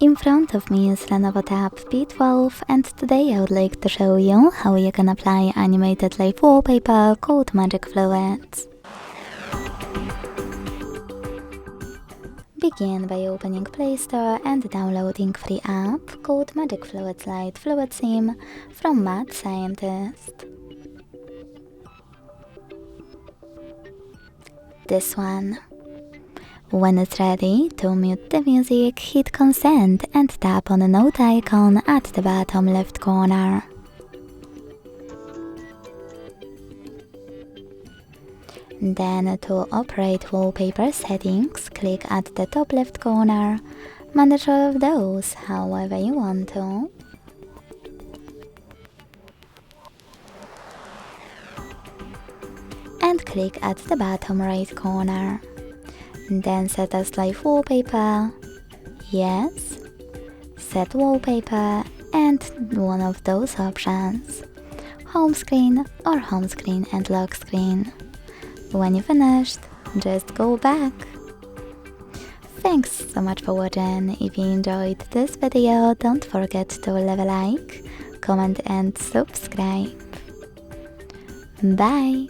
In front of me is LENOVO Tab P12 and today I would like to show you how you can apply animated live wallpaper called Magic Fluids. Begin by opening Play Store and downloading free app called Magic Fluids Light Fluid Sim from Mad Scientist. This one. When it's ready, to mute the music, hit consent and tap on the note icon at the bottom left corner. Then to operate wallpaper settings, click at the top left corner, manage all of those however you want to. And click at the bottom right corner. Then set as live wallpaper, yes, set wallpaper and one of those options, home screen or home screen and lock screen. When you finished, just go back. Thanks so much for watching. If you enjoyed this video, don't forget to leave a like, comment and subscribe. Bye!